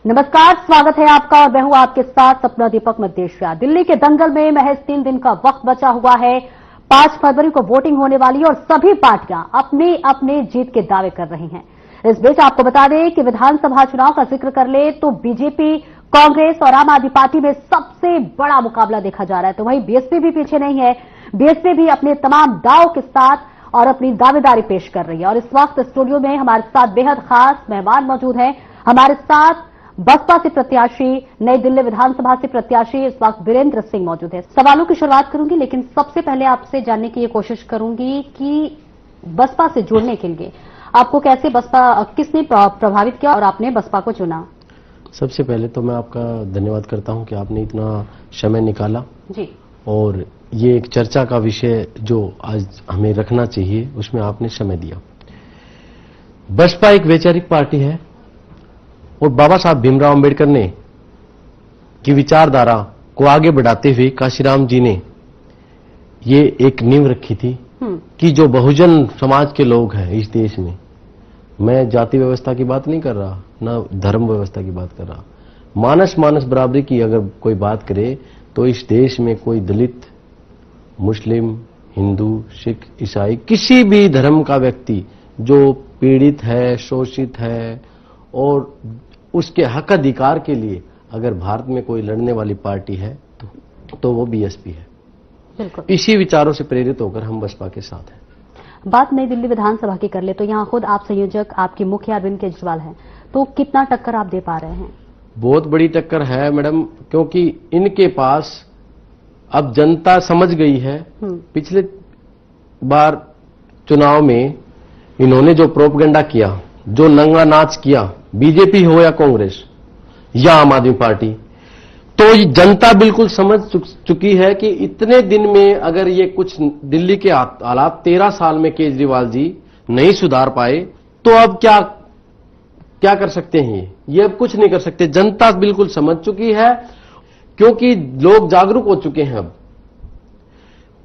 नमस्कार, स्वागत है आपका और मैं हूं आपके साथ सपना दीपक मदेशिया। दिल्ली के दंगल में महज 3 दिन का वक्त बचा हुआ है। 5 फरवरी को वोटिंग होने वाली है और सभी पार्टियां अपने अपने जीत के दावे कर रही हैं। इस बीच आपको बता दें कि विधानसभा चुनाव का जिक्र कर ले तो बीजेपी, कांग्रेस और आम आदमी पार्टी में सबसे बड़ा मुकाबला देखा जा रहा है। तो वहीं बीएसपी भी पीछे नहीं है। बीएसपी भी अपने तमाम दाव के साथ और अपनी दावेदारी पेश कर रही है। और इस वक्त स्टूडियो में हमारे साथ बेहद खास मेहमान मौजूद हैं। हमारे साथ बसपा से प्रत्याशी, नई दिल्ली विधानसभा से प्रत्याशी इस वक्त वीरेंद्र सिंह मौजूद है। सवालों की शुरुआत करूंगी, लेकिन सबसे पहले आपसे जानने की ये कोशिश करूंगी कि बसपा से जुड़ने के लिए आपको कैसे बसपा किसने प्रभावित किया और आपने बसपा को चुना? सबसे पहले तो मैं आपका धन्यवाद करता हूं कि आपने इतना समय निकाला जी, और ये एक चर्चा का विषय जो आज हमें रखना चाहिए उसमें आपने समय दिया। बसपा एक वैचारिक पार्टी है और बाबा साहब भीमराव अंबेडकर ने की विचारधारा को आगे बढ़ाते हुए काशीराम जी ने ये एक नींव रखी थी कि जो बहुजन समाज के लोग हैं इस देश में, मैं जाति व्यवस्था की बात नहीं कर रहा, ना धर्म व्यवस्था की बात कर रहा, मानस बराबरी की अगर कोई बात करे तो इस देश में कोई दलित, मुस्लिम, हिंदू, सिख, ईसाई, किसी भी धर्म का व्यक्ति जो पीड़ित है, शोषित है और उसके हक अधिकार के लिए अगर भारत में कोई लड़ने वाली पार्टी है तो वो बीएसपी है। बिल्कुल इसी विचारों से प्रेरित होकर हम बसपा के साथ हैं। बात नई दिल्ली विधानसभा की कर ले तो यहाँ खुद आप संयोजक, आपके मुखिया अरविंद केजरीवाल हैं, तो कितना टक्कर आप दे पा रहे हैं? बहुत बड़ी टक्कर है मैडम, क्योंकि इनके पास अब जनता समझ गई है। पिछले बार चुनाव में इन्होंने जो प्रोपगेंडा किया, जो नंगा नाच किया, बीजेपी हो या कांग्रेस या आम आदमी पार्टी, तो ये जनता बिल्कुल समझ चुकी है कि इतने दिन में अगर ये कुछ दिल्ली के हालात 13 साल में केजरीवाल जी नहीं सुधार पाए तो अब क्या कर सकते हैं? ये अब कुछ नहीं कर सकते। जनता बिल्कुल समझ चुकी है क्योंकि लोग जागरूक हो चुके हैं। अब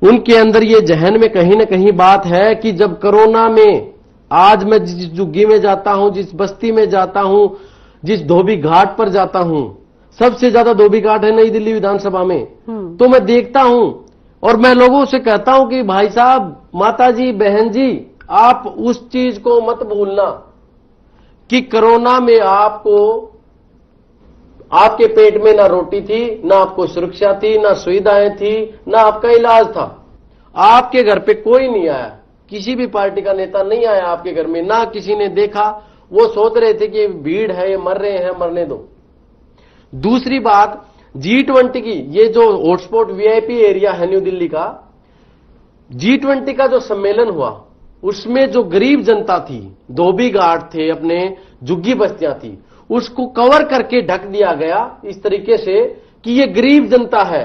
उनके अंदर ये जहन में कहीं ना कहीं बात है कि जब कोरोना में आज मैं जिस झुग्गी में जाता हूं, जिस बस्ती में जाता हूं, जिस धोबी घाट पर जाता हूं, सबसे ज्यादा धोबी घाट है नई दिल्ली विधानसभा में, तो मैं देखता हूं और मैं लोगों से कहता हूं कि भाई साहब, माता जी, बहन जी, आप उस चीज को मत भूलना कि कोरोना में आपके पेट में ना रोटी थी, ना आपको सुरक्षा थी, ना सुविधाएं थी, ना आपका इलाज था। आपके घर पे कोई नहीं आया, किसी भी पार्टी का नेता नहीं आया आपके घर में, ना किसी ने देखा। वो सोच रहे थे कि भीड़ है, ये मर रहे हैं, मरने दो। दूसरी बात, G20 की, ये जो हॉटस्पॉट वीआईपी एरिया है न्यू दिल्ली का, G20 का जो सम्मेलन हुआ उसमें जो गरीब जनता थी, धोबी घाट थे, अपने झुग्गी बस्तियां थी, उसको कवर करके ढक दिया गया इस तरीके से कि ये गरीब जनता है,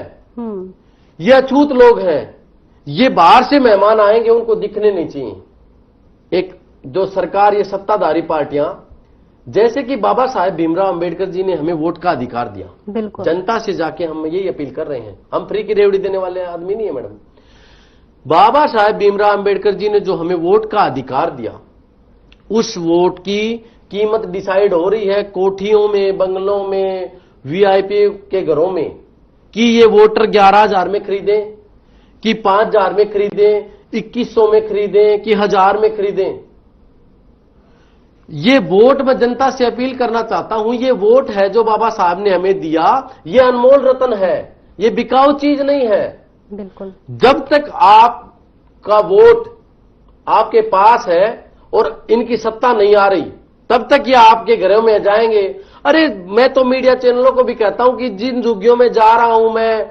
ये अछूत लोग हैं, ये बाहर से मेहमान आएंगे, उनको दिखने नहीं चाहिए। एक जो सरकार, ये सत्ताधारी पार्टियां, जैसे कि बाबा साहेब भीमराव अंबेडकर जी ने हमें वोट का अधिकार दिया, बिल्कुल जनता से जाके हम यही अपील कर रहे हैं। हम फ्री की रेवड़ी देने वाले आदमी नहीं है मैडम। बाबा साहेब भीमराव अंबेडकर जी ने जो हमें वोट का अधिकार दिया, उस वोट की कीमत डिसाइड हो रही है कोठियों में, बंगलों में, वीआईपी के घरों में, कि ये वोटर 11,000 में खरीदें, कि 5,000 में खरीदें, 2100 में खरीदें, कि 1000 में खरीदें। ये वोट मैं जनता से अपील करना चाहता हूं। ये वोट है जो बाबा साहब ने हमें दिया, ये अनमोल रत्न है, ये बिकाऊ चीज नहीं है। बिल्कुल जब तक आपका वोट आपके पास है और इनकी सत्ता नहीं आ रही, तब तक ये आपके घरों में जाएंगे। अरे मैं तो मीडिया चैनलों को भी कहता हूं कि जिन झुग्गियों में जा रहा हूं मैं,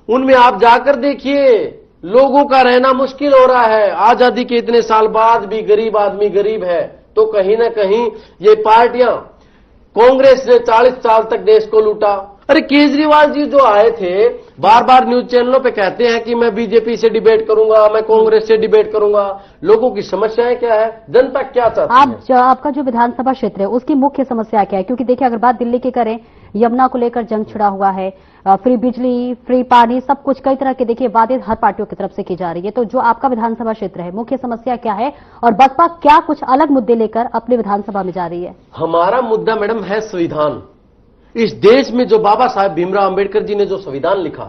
उनमें आप जाकर देखिए, लोगों का रहना मुश्किल हो रहा है। आजादी के इतने साल बाद भी गरीब आदमी गरीब है। तो कहीं ना कहीं ये पार्टियां, कांग्रेस ने 40 साल तक देश को लूटा। अरे केजरीवाल जी जो आए थे, बार बार न्यूज चैनलों पे कहते हैं कि मैं बीजेपी से डिबेट करूंगा, मैं कांग्रेस से डिबेट करूंगा। लोगों की समस्याएं क्या है, जनता क्या चाहती है? आपका जो विधानसभा क्षेत्र है उसकी मुख्य समस्या क्या है? क्योंकि देखिए, अगर बात दिल्ली की करें, यमुना को लेकर जंग छिड़ा हुआ है, फ्री बिजली, फ्री पानी, सब कुछ कई तरह के देखिए वादे हर पार्टियों की तरफ से की जा रही है। तो जो आपका विधानसभा क्षेत्र है, मुख्य समस्या क्या है और बसपा क्या कुछ अलग मुद्दे लेकर अपने विधानसभा में जा रही है? हमारा मुद्दा मैडम है संविधान। इस देश में जो बाबा साहेब भीमराव अंबेडकर जी ने जो संविधान लिखा,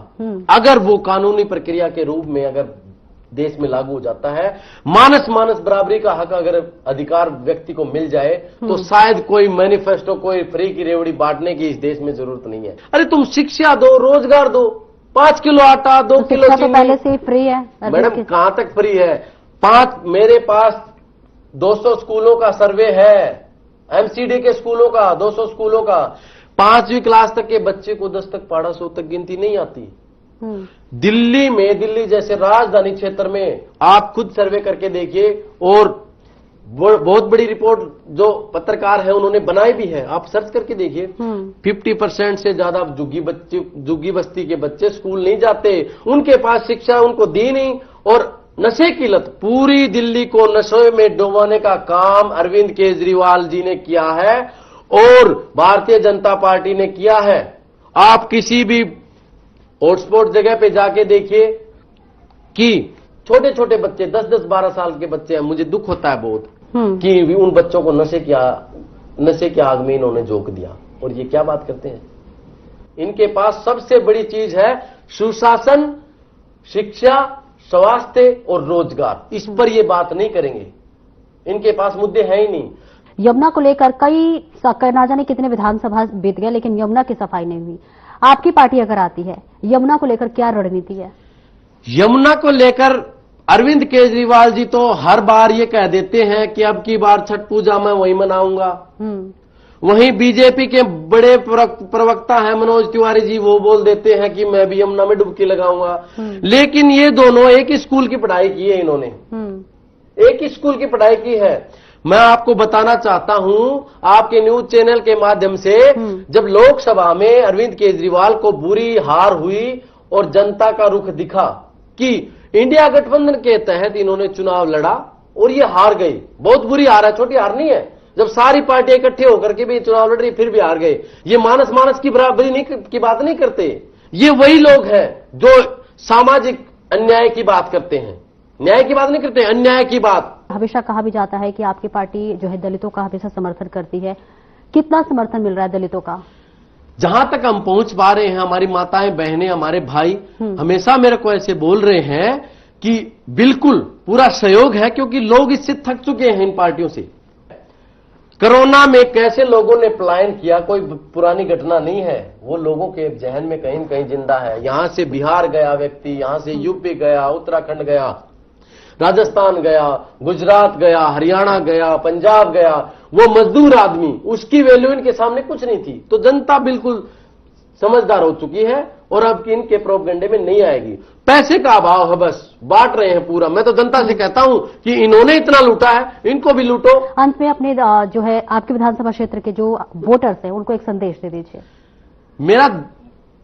अगर वो कानूनी प्रक्रिया के रूप में अगर देश में लागू हो जाता है, मानस बराबरी का हक अगर अधिकार व्यक्ति को मिल जाए, तो शायद कोई मैनिफेस्टो, कोई फ्री की रेवड़ी बांटने की इस देश में जरूरत नहीं है। अरे तुम शिक्षा दो, रोजगार दो, 5 किलो आटा, 2 किलो चीनी। पहले से फ्री है मैडम, कहां तक फ्री है? मेरे पास 200 स्कूलों का सर्वे है, एमसीडी के स्कूलों का, 200 स्कूलों का। 5वीं क्लास तक के बच्चे को 10 तक पढ़ा 100 तक गिनती नहीं आती। दिल्ली में, दिल्ली जैसे राजधानी क्षेत्र में आप खुद सर्वे करके देखिए, और बहुत बड़ी रिपोर्ट जो पत्रकार है उन्होंने बनाई भी है, आप सर्च करके देखिए। 50% से ज्यादा झुग्गी बस्ती के बच्चे स्कूल नहीं जाते, उनके पास शिक्षा उनको दी नहीं। और नशे की लत, पूरी दिल्ली को नशे में डुबाने का काम अरविंद केजरीवाल जी ने किया है और भारतीय जनता पार्टी ने किया है। आप किसी भी हॉटस्पॉट जगह पे जाके देखिए कि छोटे छोटे बच्चे, 10-10, 12 साल के बच्चे हैं। मुझे दुख होता है बहुत कि उन बच्चों को नशे की आग में इन्होंने झोंक दिया। और ये क्या बात करते हैं? इनके पास सबसे बड़ी चीज है सुशासन, शिक्षा, स्वास्थ्य और रोजगार। इस पर ये बात नहीं करेंगे, इनके पास मुद्दे हैं ही नहीं। यमुना को लेकर ना जाने कितने विधानसभा बीत गए, लेकिन यमुना की सफाई नहीं हुई। आपकी पार्टी अगर आती है, यमुना को लेकर क्या रणनीति है? यमुना को लेकर अरविंद केजरीवाल जी तो हर बार ये कह देते हैं कि अब की बार छठ पूजा मैं वहीं मनाऊंगा। वहीं बीजेपी के बड़े प्रवक्ता हैं मनोज तिवारी जी, वो बोल देते हैं कि मैं भी यमुना में डुबकी लगाऊंगा। लेकिन ये दोनों एक ही स्कूल की पढ़ाई की है, इन्होंने एक ही स्कूल की पढ़ाई की है। मैं आपको बताना चाहता हूं आपके न्यूज चैनल के माध्यम से, जब लोकसभा में अरविंद केजरीवाल को बुरी हार हुई और जनता का रुख दिखा कि इंडिया गठबंधन के तहत इन्होंने चुनाव लड़ा और ये हार गई। बहुत बुरी हार है, छोटी हार नहीं है। जब सारी पार्टियां इकट्ठे होकर के भी चुनाव लड़ रही फिर भी हार गए। ये मानस की बराबरी की बात नहीं करते। ये वही लोग हैं जो सामाजिक अन्याय की बात करते हैं, न्याय की बात नहीं करते, अन्याय की बात। हमेशा कहा भी जाता है कि आपकी पार्टी जो है दलितों का हमेशा समर्थन करती है। कितना समर्थन मिल रहा है दलितों का? जहां तक हम पहुंच पा रहे हैं, हमारी माताएं, बहनें, हमारे भाई हमेशा मेरे को ऐसे बोल रहे हैं कि बिल्कुल पूरा सहयोग है, क्योंकि लोग इससे थक चुके हैं इन पार्टियों से। कोरोना में कैसे लोगों ने पलायन किया, कोई पुरानी घटना नहीं है, वो लोगों के जहन में कहीं न कहीं जिंदा है। यहां से बिहार गया व्यक्ति, यहां से यूपी गया, उत्तराखंड गया, राजस्थान गया, गुजरात गया, हरियाणा गया, पंजाब गया, वो मजदूर आदमी, उसकी वैल्यू इनके सामने कुछ नहीं थी। तो जनता बिल्कुल समझदार हो चुकी है और अब इनके प्रोपगंडे में नहीं आएगी। पैसे का अभाव है, बस बांट रहे हैं पूरा। मैं तो जनता से कहता हूं कि इन्होंने इतना लूटा है, इनको भी लूटो। अंत में अपने जो है आपके विधानसभा क्षेत्र के जो वोटर्स हैं उनको एक संदेश दे दीजिए। मेरा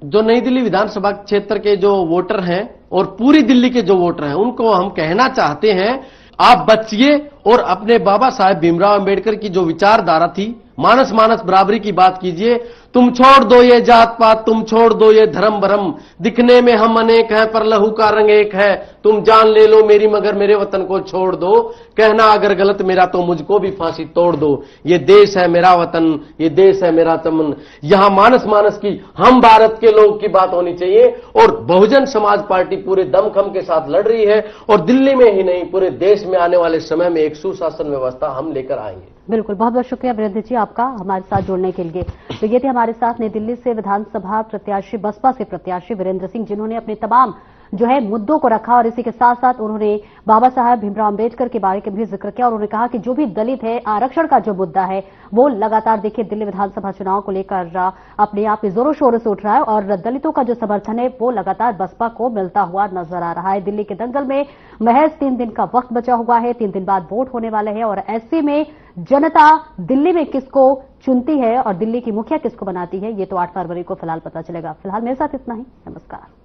जो नई दिल्ली विधानसभा क्षेत्र के जो वोटर हैं और पूरी दिल्ली के जो वोटर हैं, उनको हम कहना चाहते हैं, आप बचिए और अपने बाबा साहेब भीमराव अंबेडकर की जो विचारधारा थी, मानस बराबरी की बात कीजिए। तुम छोड़ दो ये जात पात, तुम छोड़ दो ये धर्म भरम, दिखने में हम अनेक हैं पर लहू का रंग एक है। तुम जान ले लो मेरी मगर मेरे वतन को छोड़ दो, कहना अगर गलत मेरा तो मुझको भी फांसी तोड़ दो। ये देश है मेरा वतन, ये देश है मेरा चमन। यहां मानस की, हम भारत के लोग की बात होनी चाहिए। और बहुजन समाज पार्टी पूरे दमखम के साथ लड़ रही है और दिल्ली में ही नहीं पूरे देश में आने वाले समय में एक सुशासन व्यवस्था हम लेकर आएंगे। बिल्कुल, बहुत बहुत शुक्रिया वीरेंद्र जी आपका हमारे साथ जुड़ने के लिए। तो ये थे हमारे साथ नई दिल्ली से विधानसभा प्रत्याशी, बसपा से प्रत्याशी वीरेंद्र सिंह, जिन्होंने अपने तमाम जो है मुद्दों को रखा और इसी के साथ साथ उन्होंने बाबा साहब भीमराव अंबेडकर के बारे में भी जिक्र किया। और उन्होंने कहा कि जो भी दलित है, आरक्षण का जो मुद्दा है वो लगातार देखिए दिल्ली विधानसभा चुनाव को लेकर अपने आप में जोरों शोरों से उठ रहा है और दलितों का जो समर्थन है वो लगातार बसपा को मिलता हुआ नजर आ रहा है। दिल्ली के दंगल में महज 3 दिन का वक्त बचा हुआ है, 3 दिन बाद वोट होने वाले हैं और ऐसे में जनता दिल्ली में किसको चुनती है और दिल्ली की मुखिया किसको बनाती है, ये तो 8 फरवरी को फिलहाल पता चलेगा। फिलहाल मेरे साथ इतना ही, नमस्कार।